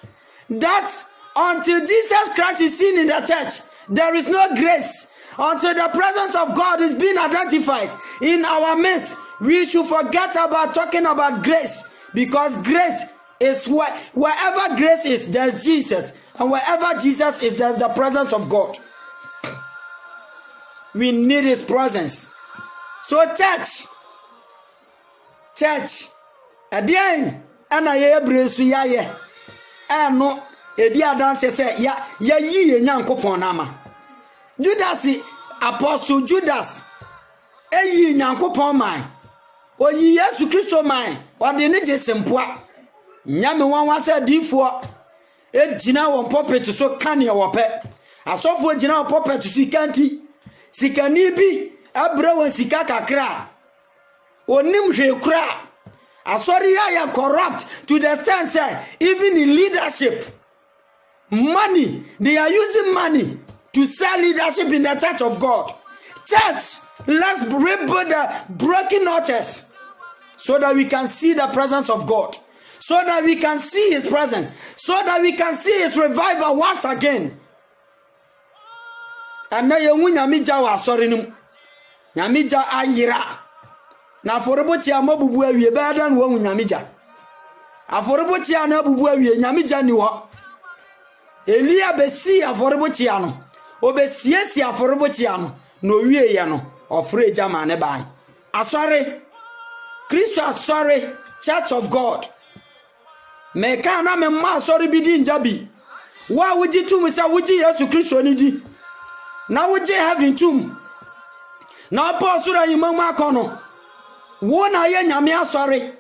that until Jesus Christ is seen in the church, there is no grace. Until the presence of God is being identified in our midst, we should forget about talking about grace, because grace is wherever grace is, there's Jesus, and wherever Jesus is, there's the presence of God. We need his presence. So church, again, and I ebrace ya and no edia dance say ya yi nyankopon nama. Judas, Apostle Judas, eyi nyankopon man. Oyi Yesu Kristo man, ode ne jesempoa. Nyame wanwa se difo ejina won pulpit so kane wope. Asofo ejina won pulpit sikanti. Sikani bi abra won sika kakra. Onim hwe kura. Asori ya corrupt to the sense even in leadership. Money, they are using money to sell leadership in the church of God. Church, let's rebuild the broken altars so that we can see the presence of God, so that we can see his presence, so that we can see his revival once again. And now you nyamija wa sorry num nyamija ayira na foroboti amabubu awie beda no wu nyamija aforoboti ana abubu awie nyamija ni wo Elia besi aforoboti ano obesiesi aforoboti ano no wie ye no ofre jama ne bai asore Christ asore church of God me kan na me ma sorry bi di njabi wa wuji tum sa wuji Yesu Kristo ni di na wuji heaven tum na apostle ayimamu akono wo na ye nyame asori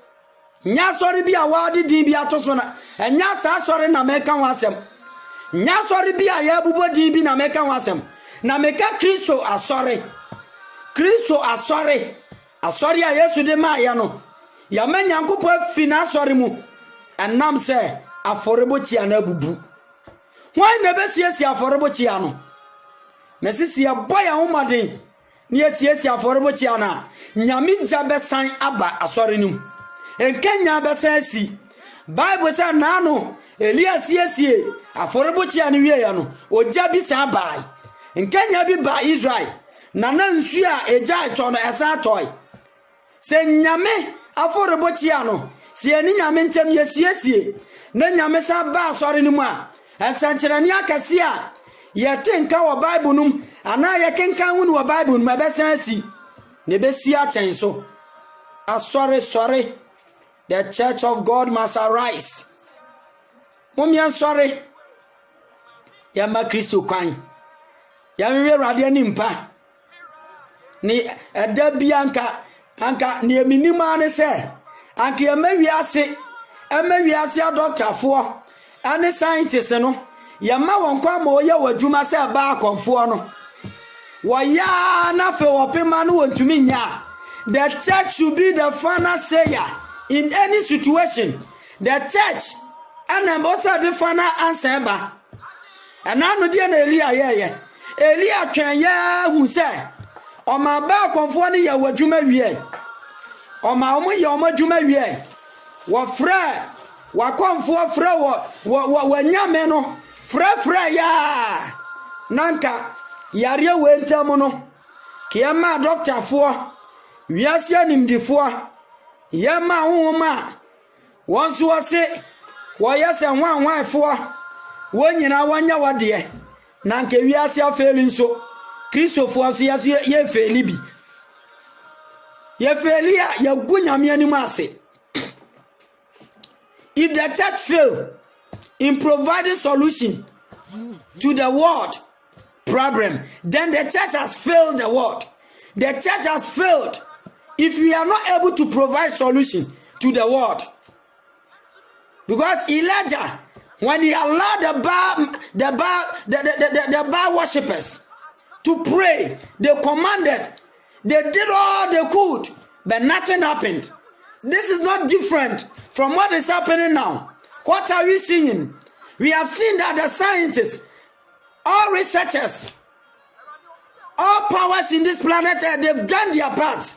nya sorry bi a wa di din bi atoso na enya sa sorry na me kan wasem nya sorry bi a ya bubo din bi na me kan wasem na me ka Kristo asori asori a Yesu de ma ya no ya me nyankopo afi na asori mu enam se aforebochi ana bubu why na be siesie aforebochi ano mesisi aboya homaden ni siesie aforebochi ana nyame gya besan aba asori nim enkenya besan si Bible say na no Elia siesie aforebochi ana wie ya no ogya bi san bai enkenya bi ba Israel na nsu a eja eto no esa toy se nyame aforebochi ano sie ni nyame ntem ye siesie na nyame sa ba asori nim a ensankyerani akase a ye tenka wo Bible num ana ye kenka hu wo Bible num abesan si ne be si a chen so sorry the church of God must arise momia sorry ya ma Kristo kwan ya mewe rade ani mpa ni edabianka anka ni eminima ne se anka emawiase a doctorfo ane scientist no yama won kwa ma oye wadwuma se ba akonfo no waya na fe opema no wontumi nya. The church should be the final sayer in any situation. The church and also the final answer ba anano die na Elia twen ya hu se o ma ba akonfo no ya wadwuma wie o ma omo ye omo dwuma wie wo fra wakonfo fra wo nyame no fra ya nanka yare wentam no kiama doctor fo wiase animdifo yema honhoma wonso wose wo yese hwanhwan fo wonyina wanya wade nanka wiase afeli nso kristofo aso ye feli bi ye feli ya gunyame anim ase. If the church fail in providing solution to the world problem, then the church has failed the world. The church has failed if we are not able to provide solution to the world. Because Elijah, when he allowed the Baal worshippers to pray, they commanded, they did all they could, but nothing happened. This is not different from what is happening now. What are we seeing? We have seen that the scientists, all researchers, all powers in this planet, they've done their part.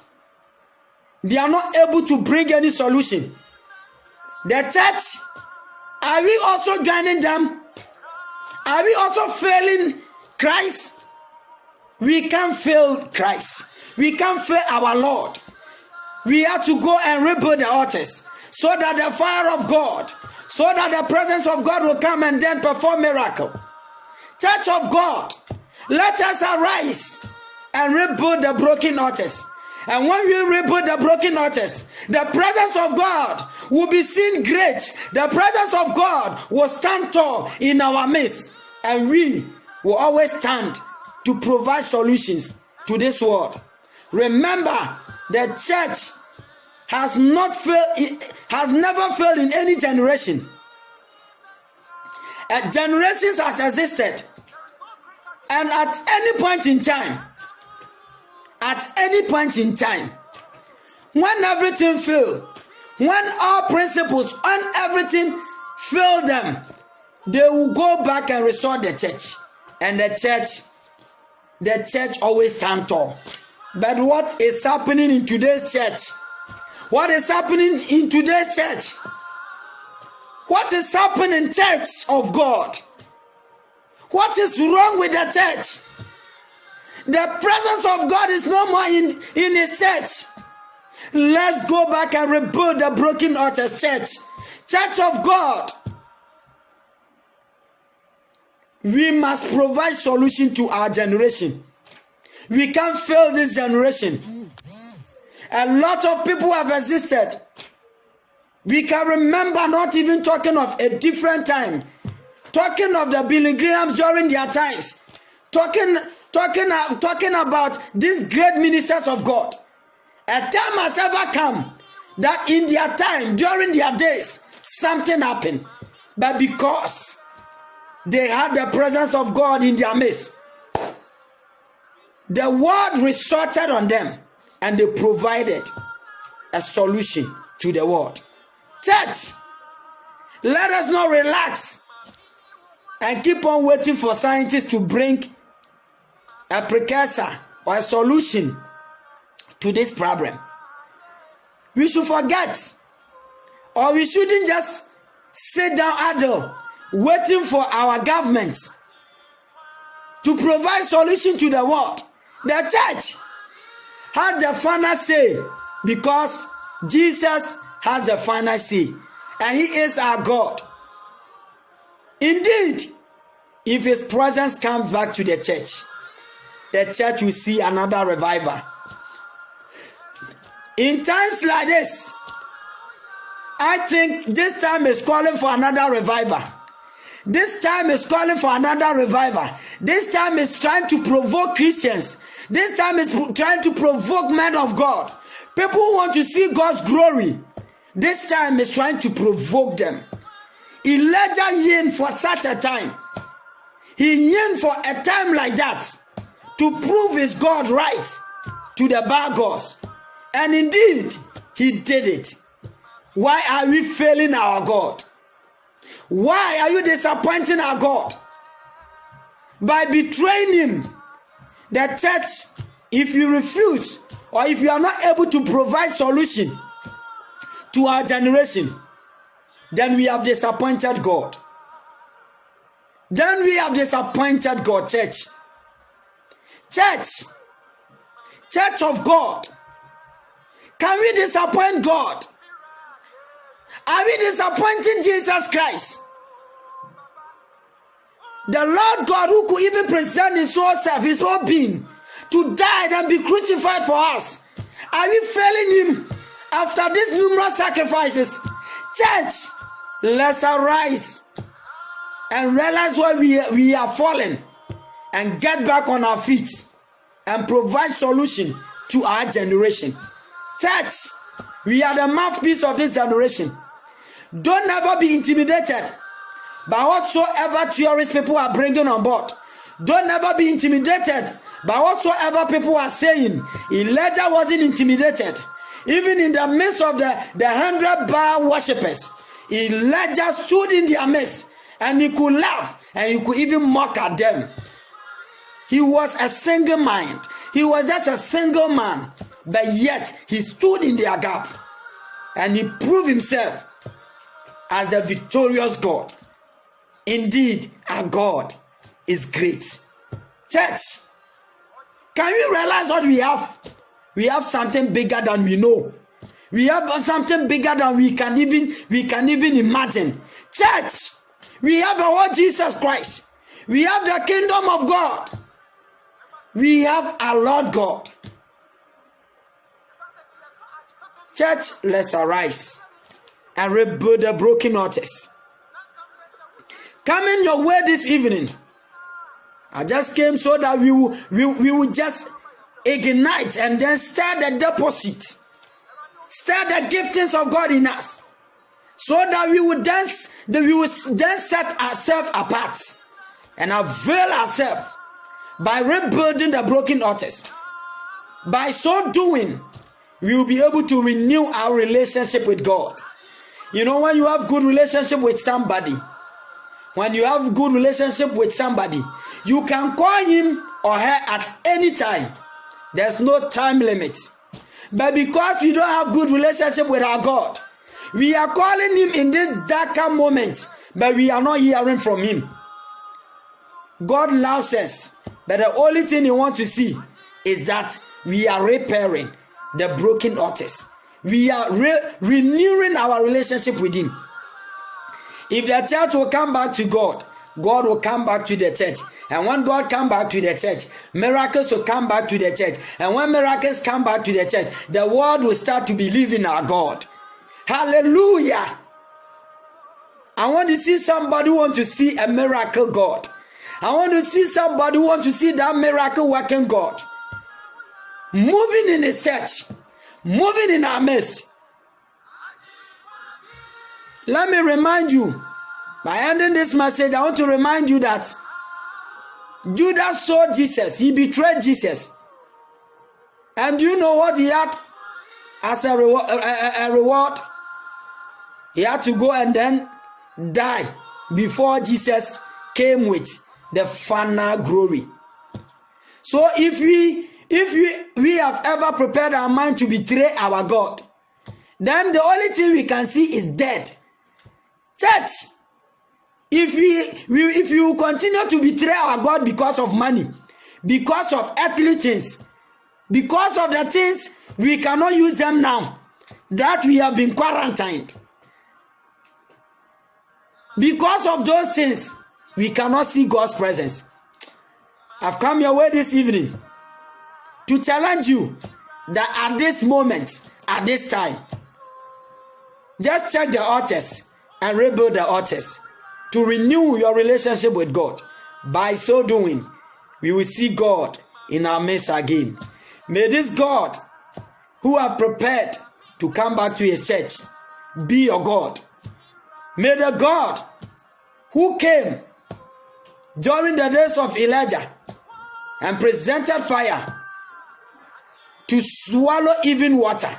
They are not able to bring any solution. The church, are we also joining them? Are we also failing Christ? We can't fail Christ. We can't fail our Lord. We have to go and rebuild the altars so that the fire of God, so that the presence of God will come and then perform miracle. Church of God, let us arise and rebuild the broken altars. And when we rebuild the broken altars, the presence of God will be seen great. The presence of God will stand tall in our midst. And we will always stand to provide solutions to this world. Remember, the church has not failed, has never failed in any generation. Generations has existed, and at any point in time, when everything failed, when all principles and everything fail them, they will go back and restore the church, and the church always stand tall. But what is happening in today's church? What is happening in today's church? What is happening, church of God? What is wrong with the church? The presence of God is no more in his church. Let's go back and rebuild the broken altars, church. Church of God. We must provide solution to our generation. We can't fail this generation. A lot of people have existed. We can remember, not even talking of a different time, talking of the Billy Grahams during their times, talking about these great ministers of God. A time has ever come that in their time, during their days, something happened. But because they had the presence of God in their midst, the word resorted on them and they provided a solution to the world. Church, let us not relax and keep on waiting for scientists to bring a precursor or a solution to this problem. We should forget, or we shouldn't just sit down idle waiting for our governments to provide solution to the world. The church has the final say because Jesus has the final say, and he is our God. Indeed, if his presence comes back to the church will see another revival. In times like this, I think this time is calling for another revival. This time is calling for another revival. This time is trying to provoke Christians. This time is trying to provoke men of God. People who want to see God's glory. This time is trying to provoke them. Elijah yearned for such a time. He yearned for a time like that to prove his God right to the Baal gods. And indeed, he did it. Why are we failing our God? Why are you disappointing our God? By betraying him. The church, if you refuse or if you are not able to provide solution to our generation, then we have disappointed God. Then we have disappointed God, church. Church of God. Can we disappoint God? Are we disappointing Jesus Christ? The Lord God who could even present his whole self, his whole being, to die and be crucified for us. Are we failing him after these numerous sacrifices? Church, let's arise and realize where we are fallen and get back on our feet and provide solution to our generation. Church, we are the mouthpiece of this generation. Don't ever be intimidated by whatsoever theories people are bringing on board. Don't ever be intimidated by whatsoever people are saying. Elijah wasn't intimidated. Even in the midst of the 100 Baal worshippers, Elijah stood in their midst and he could laugh and he could even mock at them. He was a single mind. He was just a single man, but yet he stood in their gap and he proved himself as a victorious God. Indeed, our God is great. Church, can we realize what we have? We have something bigger than we know. We have something bigger than we can even imagine. Church, we have our Jesus Christ. We have the kingdom of God. We have our Lord God. Church, let's arise and rebuild the broken altars. Coming your way this evening, I just came so that we will just ignite and then stir the deposit, stir the giftings of God in us, so that we will then set ourselves apart and avail ourselves by rebuilding the broken altars. By so doing, we will be able to renew our relationship with God. You know, when you have good relationship with somebody, you can call him or her at any time. There's no time limit. But because we don't have good relationship with our God, we are calling him in this darker moment, but we are not hearing from him. God loves us, but the only thing he wants to see is that we are repairing the broken altars. We are renewing our relationship with him. If the church will come back to God, God will come back to the church. And when God come back to the church, miracles will come back to the church. And when miracles come back to the church, the world will start to believe in our God. Hallelujah. I want to see somebody who want to see a miracle God. I want to see somebody who want to see that miracle working God. Moving in His church. Moving in our midst. Let me remind you, by ending this message, I want to remind you that Judas saw Jesus. He betrayed Jesus. And do you know what he had as a reward? He had to go and then die before Jesus came with the final glory. So if we have ever prepared our mind to betray our God, then the only thing we can see is death. Church, if you continue to betray our God because of money, because of earthly things, because of the things we cannot use them now, that we have been quarantined, because of those things, we cannot see God's presence. I've come your way this evening to challenge you that at this moment, at this time, just check the altars and rebuild the altars to renew your relationship with God. By so doing, we will see God in our midst again. May this God who have prepared to come back to His church be your God. May the God who came during the days of Elijah and presented fire to swallow even water.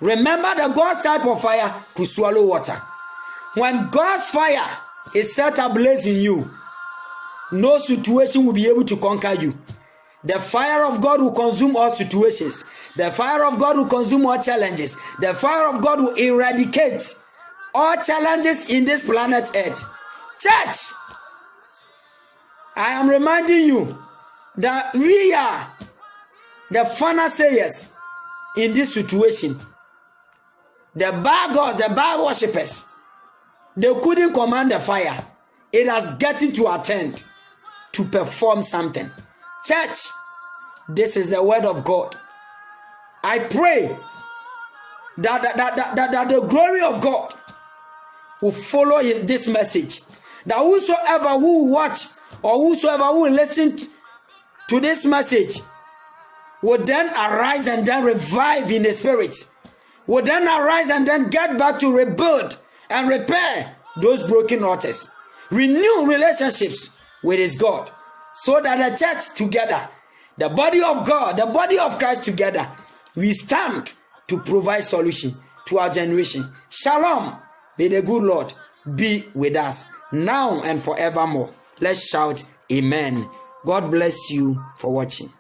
Remember that God's type of fire could swallow water. When God's fire is set ablaze in you, no situation will be able to conquer you. The fire of God will consume all situations. The fire of God will consume all challenges. The fire of God will eradicate all challenges in this planet Earth. Church, I am reminding you that we are the final sayers in this situation. The Baal gods, the Baal worshippers, they couldn't command the fire. It has gotten to attend to perform something. Church, this is the word of God. I pray that the glory of God will follow this message. That whosoever who watch or whosoever who listen to this message will then arise and then revive in the spirit. Will then arise and then get back to rebuild and repair those broken altars. Renew relationships with His God. So that the church together, the body of God, the body of Christ together, we stand to provide solution to our generation. Shalom. May the good Lord be with us now and forevermore. Let's shout amen. God bless you for watching.